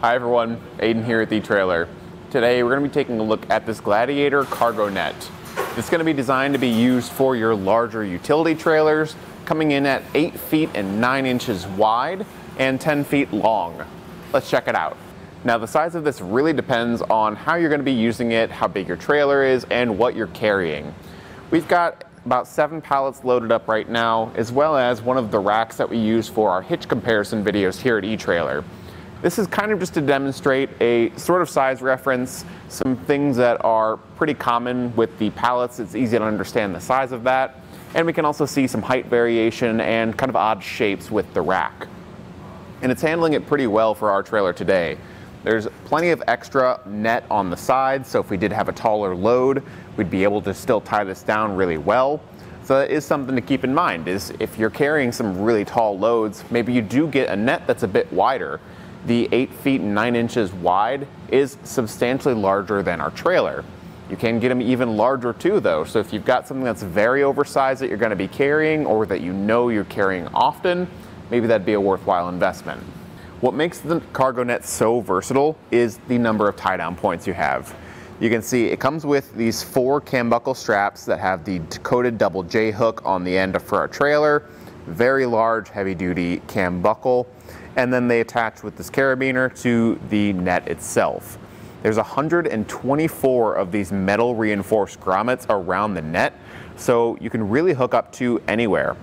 Hi everyone, Aiden here at the Trailer. Today we're going to be taking a look at this Gladiator Cargo Net. It's going to be designed to be used for your larger utility trailers, coming in at 8 feet and 9 inches wide and 10 feet long. Let's check it out. Now the size of this really depends on how you're going to be using it, how big your trailer is, and what you're carrying. We've got about 7 pallets loaded up right now, as well as one of the racks that we use for our hitch comparison videos here at eTrailer. This is kind of just to demonstrate a sort of size reference, some things that are pretty common with the pallets. It's easy to understand the size of that. And we can also see some height variation and kind of odd shapes with the rack. And it's handling it pretty well for our trailer today. There's plenty of extra net on the side, so if we did have a taller load, we'd be able to still tie this down really well. So that is something to keep in mind, is if you're carrying some really tall loads, maybe you do get a net that's a bit wider. The 8 feet and 9 inches wide is substantially larger than our trailer. You can get them even larger too though, so if you've got something that's very oversized that you're going to be carrying or that you know you're carrying often, maybe that'd be a worthwhile investment. What makes the cargo net so versatile is the number of tie-down points you have. You can see it comes with these 4 cam buckle straps that have the coated double J hook on the end for our trailer, very large heavy-duty cam buckle, and then they attach with this carabiner to the net itself. There's 124 of these metal reinforced grommets around the net, so you can really hook up to anywhere.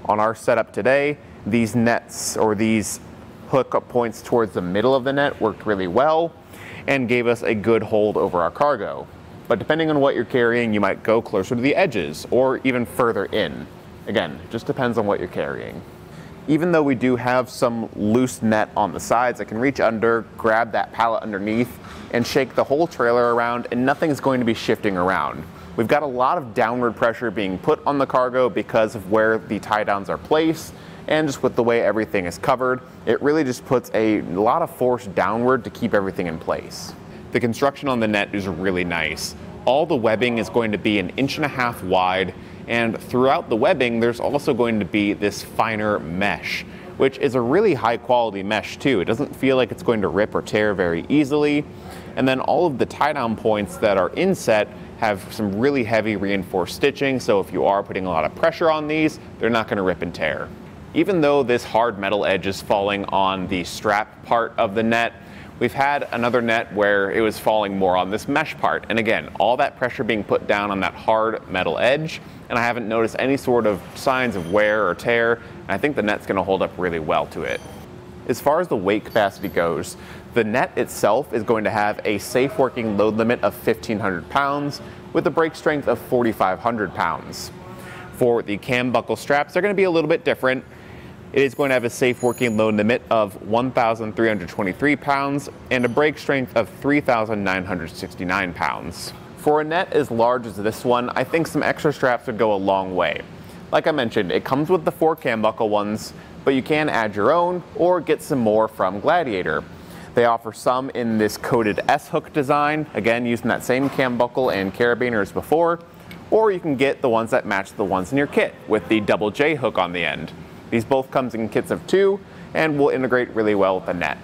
On our setup today, these nets or these hookup points towards the middle of the net worked really well and gave us a good hold over our cargo. But depending on what you're carrying, you might go closer to the edges or even further in. Again, it just depends on what you're carrying. Even though we do have some loose net on the sides, I can reach under, grab that pallet underneath, and shake the whole trailer around, and nothing's going to be shifting around. We've got a lot of downward pressure being put on the cargo because of where the tie downs are placed, and just with the way everything is covered, it really just puts a lot of force downward to keep everything in place. The construction on the net is really nice. All the webbing is going to be 1.5 inches wide, and throughout the webbing there's also going to be this finer mesh, which is a really high quality mesh too. It doesn't feel like it's going to rip or tear very easily. And then all of the tie down points that are inset have some really heavy reinforced stitching, so if you are putting a lot of pressure on these, they're not going to rip and tear. Even though this hard metal edge is falling on the strap part of the net, we've had another net where it was falling more on this mesh part. And again, all that pressure being put down on that hard metal edge, and I haven't noticed any sort of signs of wear or tear, and I think the net's going to hold up really well to it. As far as the weight capacity goes, the net itself is going to have a safe working load limit of 1,500 pounds with a brake strength of 4,500 pounds. For the cam buckle straps, they're going to be a little bit different. It is going to have a safe working load limit of 1,323 pounds and a brake strength of 3,969 pounds. For a net as large as this one, I think some extra straps would go a long way. Like I mentioned, it comes with the 4 cam buckle ones, but you can add your own or get some more from Gladiator. They offer some in this coated S-hook design, again using that same cam buckle and carabiner as before, or you can get the ones that match the ones in your kit with the double J hook on the end. These both comes in kits of 2 and will integrate really well with the net.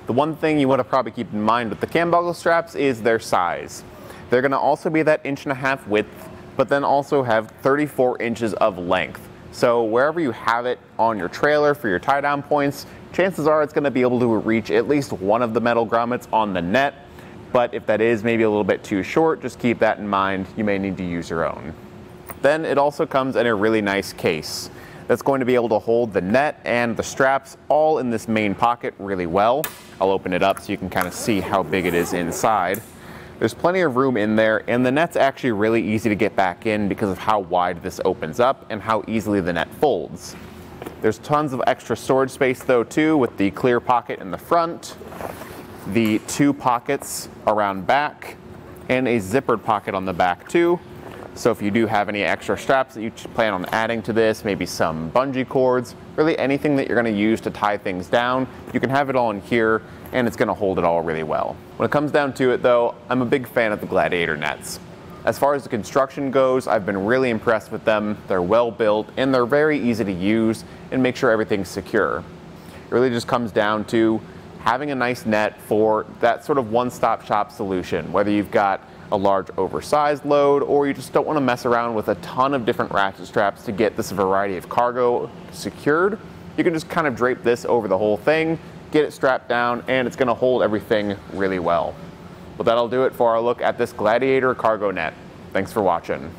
The one thing you want to probably keep in mind with the cam buckle straps is their size. They're going to also be that 1.5 inch width, but then also have 34 inches of length. So wherever you have it on your trailer for your tie down points, chances are it's going to be able to reach at least one of the metal grommets on the net. But if that is maybe a little bit too short, just keep that in mind. You may need to use your own. Then it also comes in a really nice case that's going to be able to hold the net and the straps all in this main pocket really well. I'll open it up so you can kind of see how big it is inside. There's plenty of room in there, and the net's actually really easy to get back in because of how wide this opens up and how easily the net folds. There's tons of extra storage space though too, with the clear pocket in the front, the 2 pockets around back, and a zippered pocket on the back too. So if you do have any extra straps that you plan on adding to this, maybe some bungee cords, really anything that you're going to use to tie things down, you can have it all in here and it's going to hold it all really well. When it comes down to it though, I'm a big fan of the Gladiator nets. As far as the construction goes, I've been really impressed with them. They're well built and they're very easy to use and make sure everything's secure. It really just comes down to having a nice net for that sort of one-stop shop solution, whether you've got a large oversized load or you just don't want to mess around with a ton of different ratchet straps to get this variety of cargo secured, you can just kind of drape this over the whole thing, get it strapped down, and it's going to hold everything really well. But that'll do it for our look at this Gladiator Cargo Net. Thanks for watching.